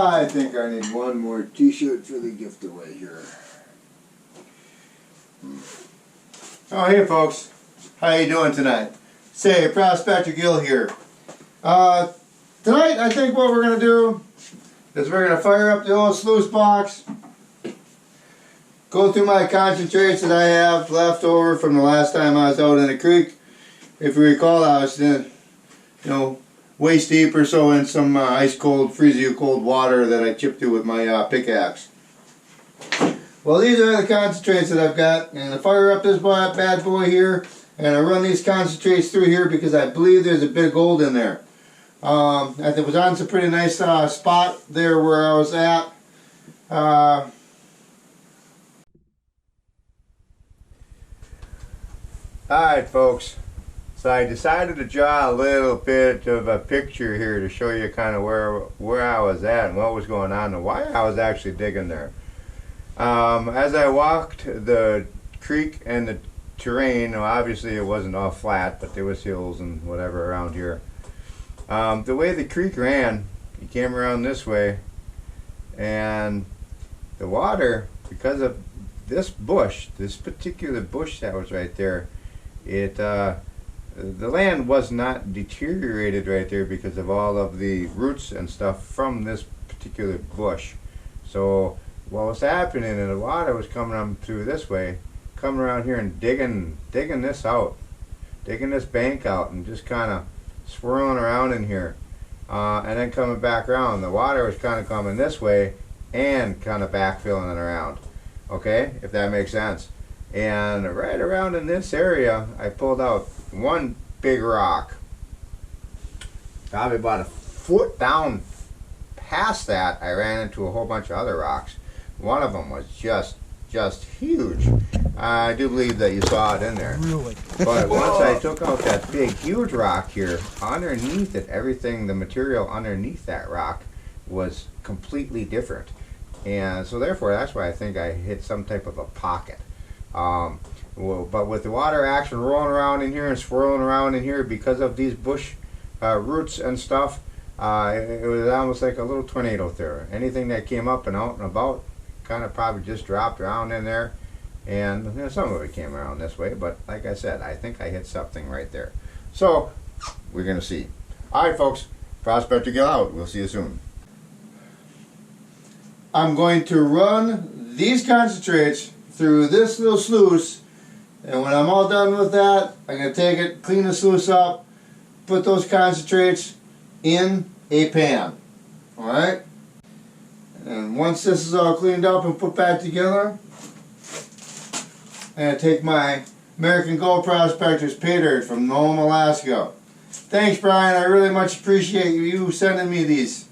I think I need one more t-shirt for the gift away here. Oh, hey folks. How you doing tonight? Say, Prospector Gil here. Tonight I think what we're going to do is we're going to fire up the old sluice box, go through my concentrates that I have left over from the last time I was out in the creek. If you recall, I was in, waist deep or so in some ice cold, freezing cold water that I chipped through with my pickaxe. Well, these are the concentrates that I've got, and I fire up this bad boy here, and I run these concentrates through here because I believe there's a bit of gold in there. It was on some pretty nice spot there where I was at. Alright folks, so I decided to draw a little bit of a picture here to show you kind of where I was at and what was going on and why I was actually digging there. As I walked the creek and the terrain, obviously it wasn't all flat, but there was hills and whatever around here. The way the creek ran, you came around this way, and the water, because of this bush, this particular bush that was right there, the land was not deteriorated right there because of all of the roots and stuff from this particular bush. So what was happening, and the water was coming up through this way, coming around here and digging this out, digging this bank out, and just kind of swirling around in here, and then coming back around. The water was kind of coming this way and kind of backfilling it around. Okay, if that makes sense. And right around in this area, I pulled out one big rock, probably about a foot down past that. I ran into a whole bunch of other rocks. One of them was just huge. I do believe that you saw it in there. Really? But once I took out that big huge rock here, underneath it, everything, the material underneath that rock was completely different. And so therefore, that's why I think I hit some type of a pocket. But with the water action rolling around in here and swirling around in here because of these bush roots and stuff, it was almost like a little tornado there. Anything that came up and out and about kind of probably just dropped around in there, and some of it came around this way, but like I said, I think I hit something right there. So we're gonna see. Alright folks, Prospector Gil out. We'll see you soon. I'm going to run these concentrates through this little sluice, and when I'm all done with that, I'm going to take it, clean the sluice up, put those concentrates in a pan. Alright? And once this is all cleaned up and put back together, I'm going to take my American Gold Prospectors Paydirt from Gold and Alaska. Thanks, Brian. I really much appreciate you sending me these.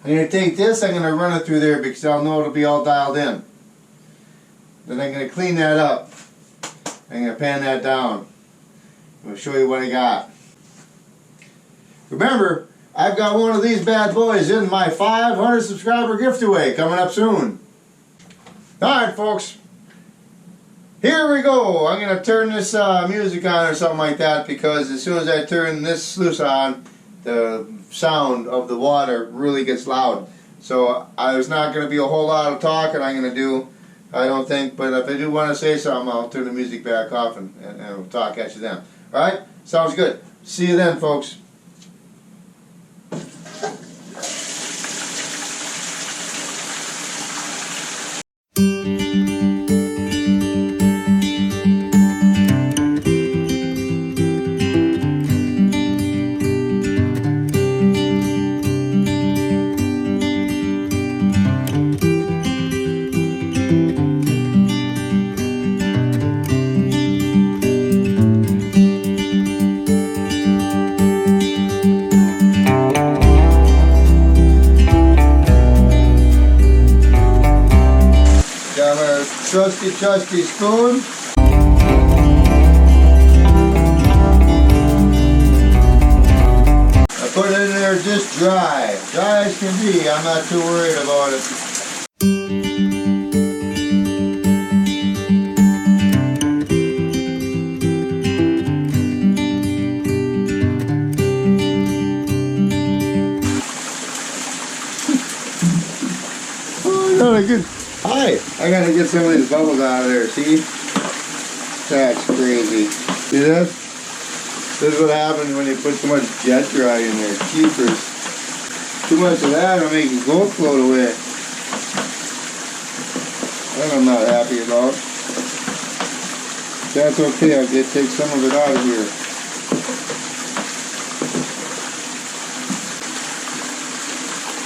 I'm going to take this, I'm going to run it through there because I'll know it'll be all dialed in. Then I'm going to clean that up. I'm going to pan that down. I'll show you what I got. Remember, I've got one of these bad boys in my 500 subscriber giveaway coming up soon. Alright folks, here we go. I'm going to turn this music on or something like that, because as soon as I turn this sluice on, the sound of the water really gets loud. So there's not going to be a whole lot of talking I'm going to do, I don't think, but if I do want to say something, I'll turn the music back off and we'll talk at you then. Alright? Sounds good. See you then, folks. Trusty spoon. I put it in there just dry as can be. I'm not too worried about it. Not a good. Hi. I gotta get some of these bubbles out of there. See? That's crazy. See this? This is what happens when you put too much jet dry in there. Keepers. Too much of that will make your gold float away. That I'm not happy about. That's okay. I'll take some of it out of here.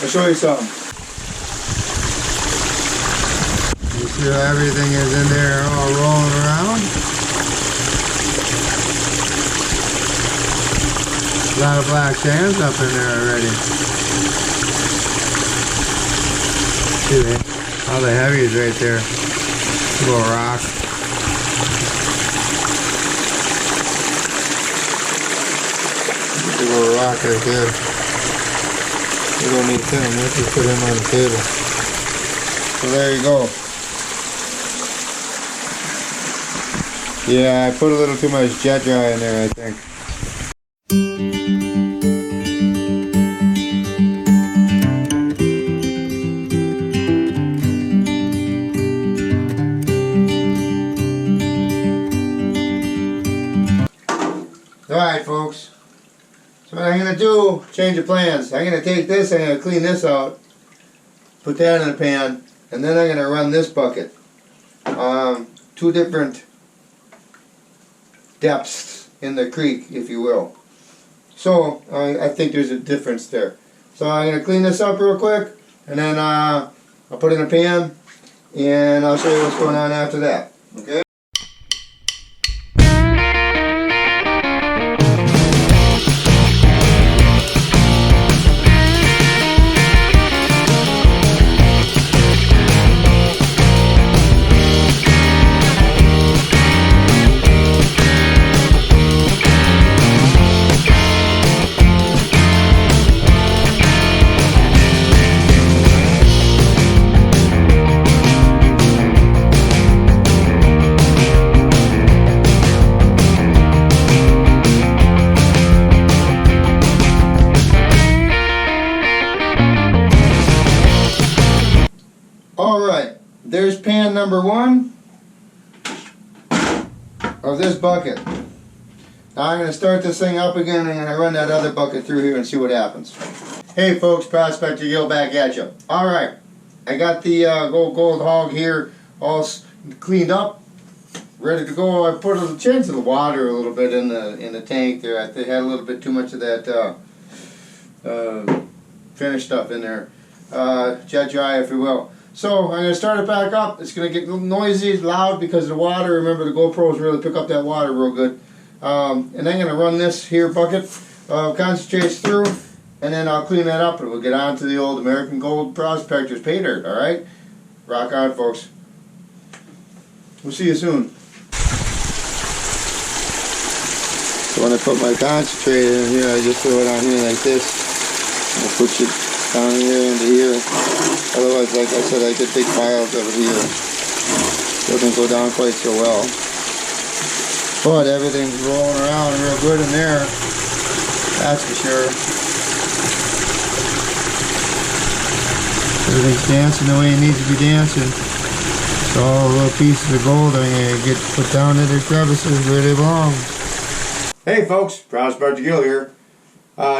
I'll show you something. You see how everything is in there all rolling around? A lot of black sands up in there already. See that? All the heavies right there. Little rock. A little rock right there. We don't need him. Let's just put him on the table. So there you go. Yeah, I put a little too much jet dry in there, I think. Alright folks, so what I'm going to do, change of plans. I'm going to take this, I'm going to clean this out, put that in a pan, and then I'm going to run this bucket. Two different depths in the creek, if you will. So, I think there's a difference there. So I'm going to clean this up real quick, and then I'll put it in a pan, and I'll show you what's going on after that. Okay? Alright, there's pan number 1 of this bucket. Now I'm going to start this thing up again and I'm going to run that other bucket through here and see what happens. Hey folks, Prospector Gil back at you. Alright, I got the gold hog here all cleaned up, ready to go. I put a chance of the water a little bit in the tank there. I had a little bit too much of that finished stuff in there. Jet dry, if you will. So I'm going to start it back up. It's going to get noisy, loud because of the water. Remember, the GoPros really pick up that water real good. And then I'm going to run this here bucket, concentrates through, and then I'll clean that up and we'll get on to the old American Gold Prospectors Paydirt. All right? Rock on, folks. We'll see you soon. So when I put my concentrate in here, I just throw it on here like this. I'll push it down here into here. Otherwise, like I said, I could take piles of it here. Doesn't go down quite so well. But everything's rolling around real good in there. That's for sure. Everything's dancing the way it needs to be dancing. So all the little pieces of gold are going to get put down in their crevices where they belong. Hey folks, Prospector Gil here.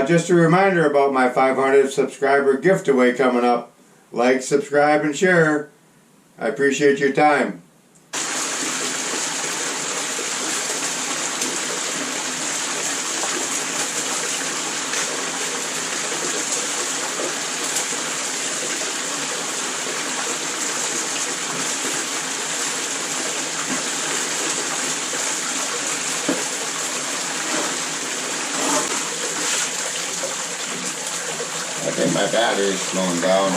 Just a reminder about my 500 subscriber giveaway coming up. Like, subscribe, and share. I appreciate your time. I think my battery's slowing down.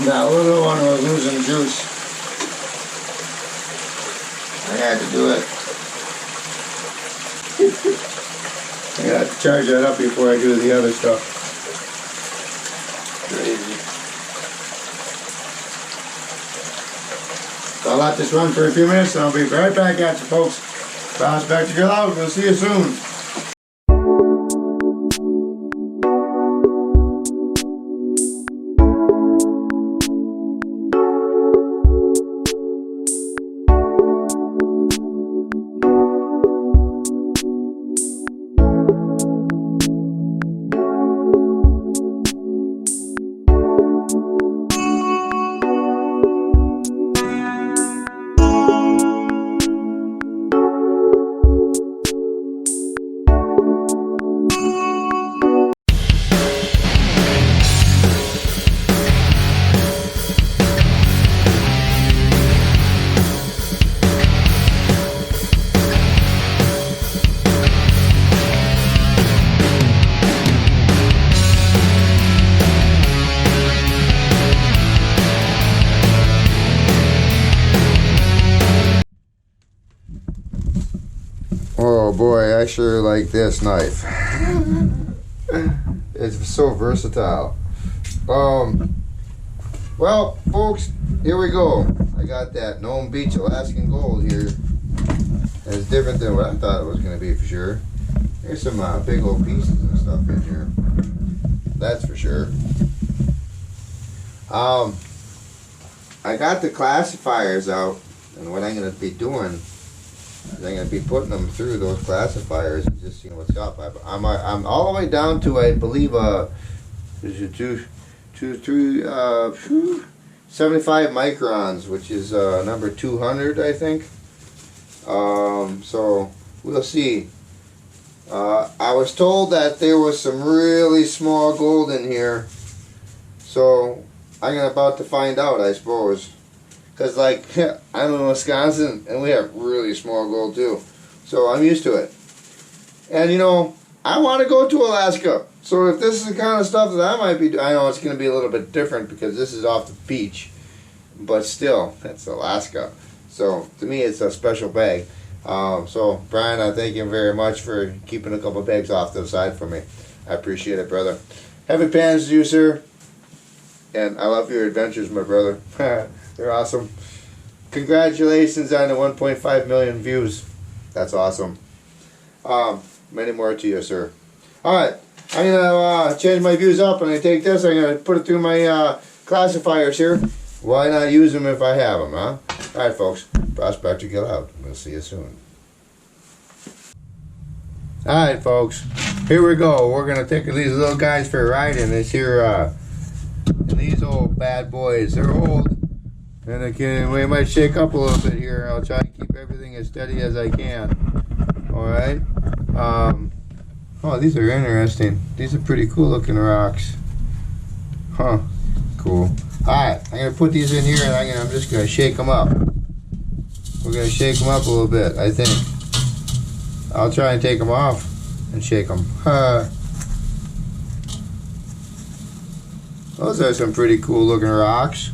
That little one was losing juice. I had to do it. I got to charge that up before I do the other stuff. Crazy. So I'll let this run for a few minutes and I'll be right back at you folks. Prospector Logos. We'll see you soon. Oh boy, I sure like this knife. It's so versatile. Well, folks, here we go. I got that Nome Beach Alaskan Gold here. It's different than what I thought it was going to be for sure. There's some big old pieces and stuff in here. That's for sure. I got the classifiers out, and what I'm going to be doing is I'm going to be putting them through those classifiers and just seeing what's up. I'm all the way down to, I believe, 75 microns, which is number 200, I think. So we'll see. I was told that there was some really small gold in here, so I'm about to find out, I suppose. Because, like, I'm in Wisconsin, and we have really small gold, too. So I'm used to it. And, you know, I want to go to Alaska. So if this is the kind of stuff that I might be doing, I know it's going to be a little bit different because this is off the beach. But still, it's Alaska. So, to me, it's a special bag. So, Brian, I thank you very much for keeping a couple of bags off to the side for me. I appreciate it, brother. Happy Pans to you, sir. And I love your adventures, my brother. They're awesome. Congratulations on the 1.5 million views. That's awesome. Many more to you, sir. Alright, I'm going to change my views up, and I take this, I'm going to put it through my classifiers here. Why not use them if I have them, huh? Alright, folks. Prospector, get out. We'll see you soon. Alright, folks. Here we go. We're going to take these little guys for a ride in this here, and these old bad boys. They're old. And we might shake up a little bit here. I'll try to keep everything as steady as I can. Alright. Oh, these are interesting. These are pretty cool looking rocks. Huh. Cool. Alright, I'm going to put these in here and I'm just going to shake them up. We're going to shake them up a little bit, I think. I'll try and take them off and shake them. Those are some pretty cool looking rocks.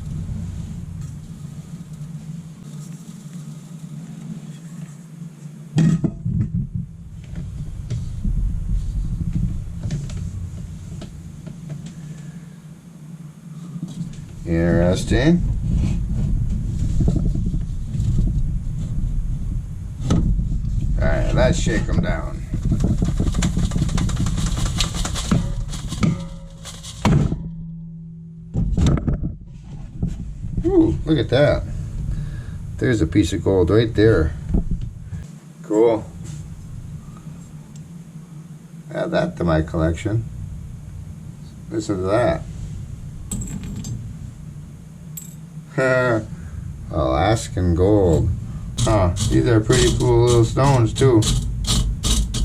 Interesting. Alright, let's shake them down. Ooh, look at that. There's a piece of gold right there. Cool. Add that to my collection. Listen to that. Alaskan Gold. Huh, these are pretty cool little stones too.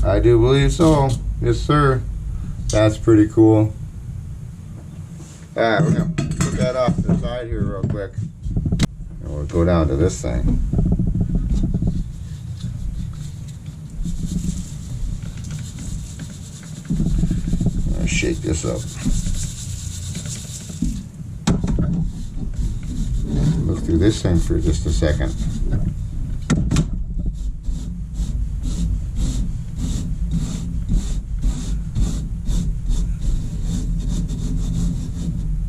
I do believe so. Yes, sir. That's pretty cool. Alright, we're going to put that off to the side here real quick. And we'll go down to this thing. I'll shake this up. through this thing for just a second.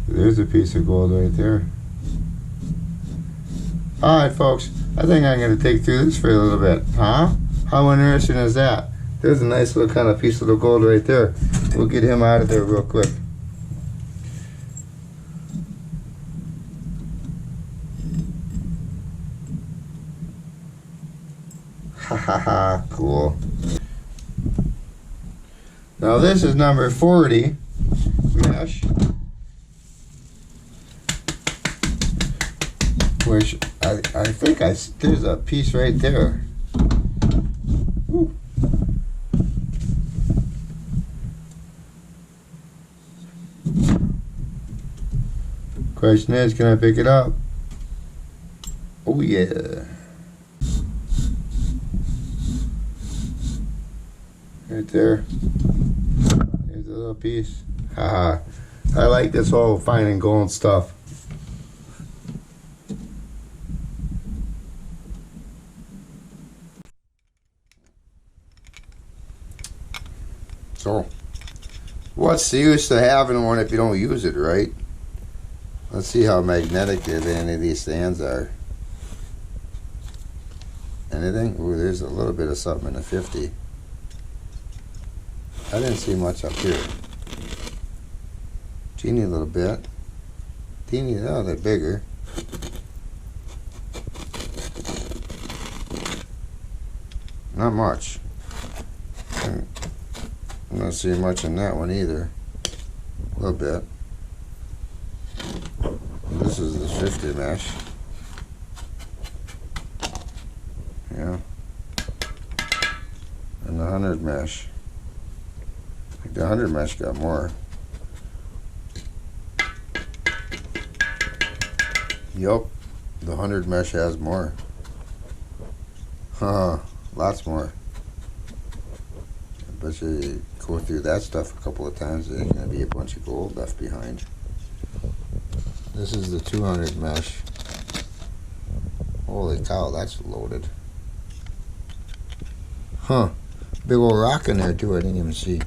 There's a piece of gold right there. Alright folks, I think I'm going to take through this for a little bit. Huh? How interesting is that? There's a nice little kind of piece of the gold right there. We'll get him out of there real quick. Ha ha ha, cool. Now this is number 40 mesh, which I think there's a piece right there. Woo. Question is, can I pick it up? Oh yeah. Right there. There's a little piece. Haha. I like this whole finding gold stuff. So, what's the use of having one if you don't use it, right? Let's see how magnetic any of these stands are. Anything? Ooh, there's a little bit of something in the 50. I didn't see much up here. Teeny little bit. Teeny, oh, they're bigger. Not much. I'm not seeing much in that one either. A little bit. This is the 50 mesh. Yeah. And the 100 mesh. I think the 100 mesh got more. Yup. The 100 mesh has more. Lots more. I bet you go through that stuff a couple of times, there's going to be a bunch of gold left behind. This is the 200 mesh. Holy cow, that's loaded. Huh. Big old rock in there too, I didn't even see.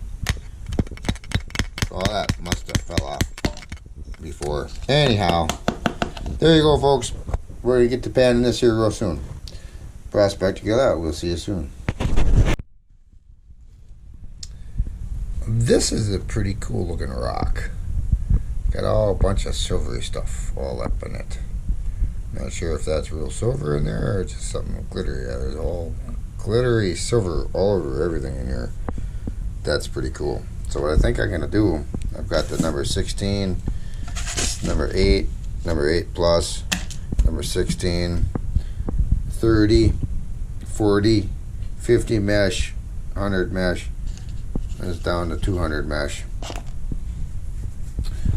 All that must have fell off before. Anyhow, there you go folks. We're going to get to panning this here real soon. Prospector, get out. We'll see you soon. This is a pretty cool looking rock. Got all a bunch of silvery stuff all up in it. Not sure if that's real silver in there or just something glittery. Yeah, there's all glittery silver all over everything in here. That's pretty cool. So what I think I'm going to do, I've got the number 16, number 8 plus, number 16, 30, 40, 50 mesh, 100 mesh, and it's down to 200 mesh.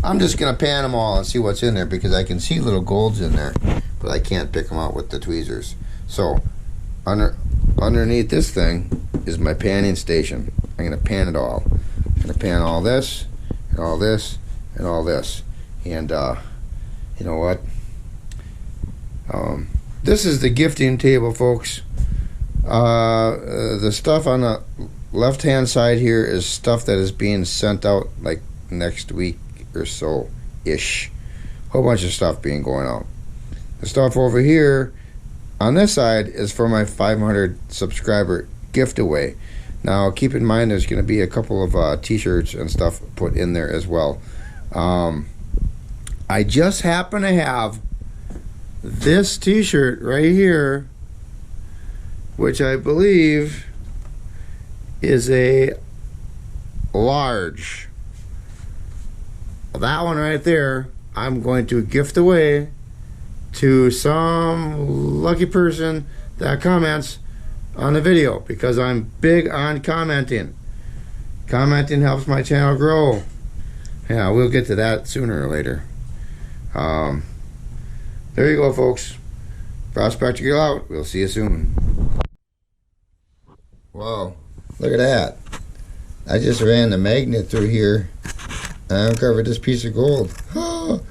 I'm just going to pan them all and see what's in there because I can see little golds in there, but I can't pick them out with the tweezers. So underneath this thing is my panning station. I'm going to pan it all. I'm going to pan all this, and all this, and all this. And you know what? This is the gifting table, folks. The stuff on the left-hand side here is stuff that is being sent out like next week or so-ish. Whole bunch of stuff being going out. The stuff over here on this side is for my 500 subscriber giveaway. Now keep in mind there's going to be a couple of t-shirts and stuff put in there as well. I just happen to have this t-shirt right here, which I believe is a large. That one right there I'm going to gift away to some lucky person that comments on the video because I'm big on commenting. Commenting helps my channel grow. Yeah, we'll get to that sooner or later. There you go, folks. Prospector, get out. We'll see you soon. Whoa, look at that. I just ran the magnet through here and I uncovered this piece of gold. Oh,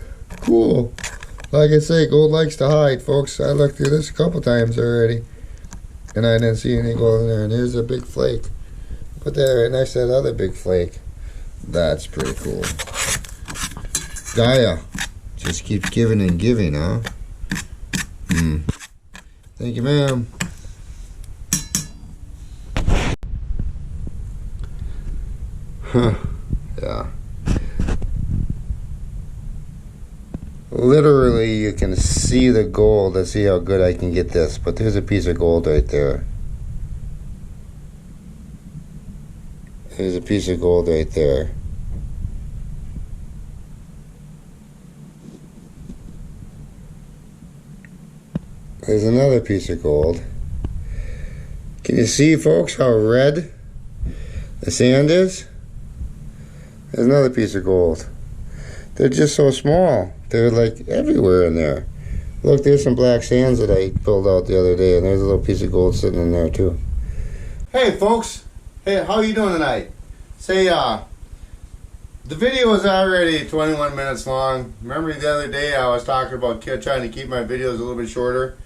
cool. Like I say, gold likes to hide, folks. I looked through this a couple times already, and I didn't see any gold in there. And here's a big flake. Put that right next to that other big flake. That's pretty cool. Gaia just keeps giving and giving, huh? Thank you, ma'am. Huh. Yeah. Literally, you can see the gold. Let's see how good I can get this. But there's a piece of gold right there. There's a piece of gold right there. There's another piece of gold. Can you see, folks, how red the sand is? There's another piece of gold. They're just so small. They're like everywhere in there. Look, there's some black sands that I pulled out the other day, and there's a little piece of gold sitting in there too. Hey folks, hey, how you doing tonight? Say, the video is already 21 minutes long. Remember the other day I was talking about trying to keep my videos a little bit shorter?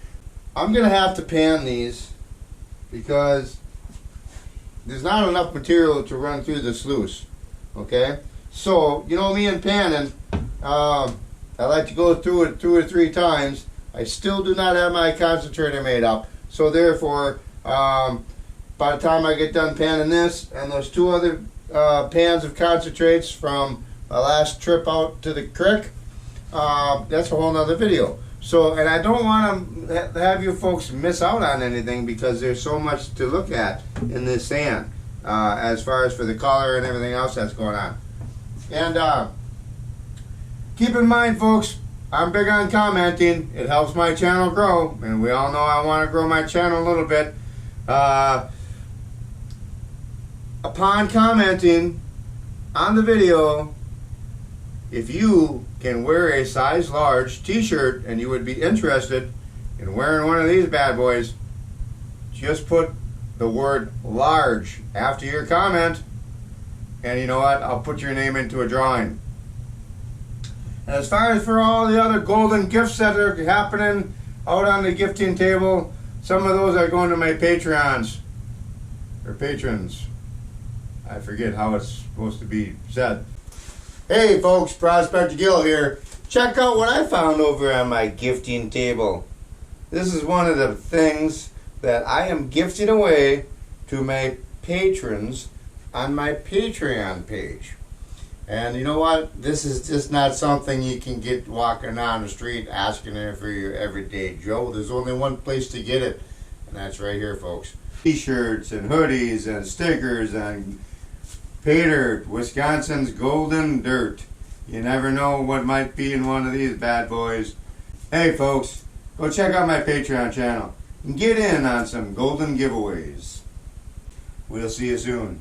I'm gonna have to pan these because there's not enough material to run through the sluice. Okay, so you know me and panning, I like to go through it 2 or 3 times. I still do not have my concentrator made up, so therefore by the time I get done panning this and those 2 other pans of concentrates from my last trip out to the creek, that's a whole nother video. So, and I don't want to have you folks miss out on anything because there's so much to look at in this sand. As far as for the color and everything else that's going on. And keep in mind, folks, I'm big on commenting. It helps my channel grow, and we all know I want to grow my channel a little bit. Upon commenting on the video, if you can wear a size large t-shirt and you would be interested in wearing one of these bad boys, just put the word large after your comment, and you know what, I'll put your name into a drawing. And as far as for all the other golden gifts that are happening out on the gifting table, some of those are going to my Patreons or patrons. I forget how it's supposed to be said. Hey folks, Prospector Gil here. Check out what I found over on my gifting table. This is one of the things that I am gifting away to my patrons on my Patreon page. And you know what? This is just not something you can get walking down the street asking it for your everyday Joe. There's only one place to get it, and that's right here, folks. T-shirts and hoodies and stickers and Paydirt, Wisconsin's Golden Dirt. You never know what might be in one of these bad boys. Hey folks, go check out my Patreon channel and get in on some golden giveaways. We'll see you soon.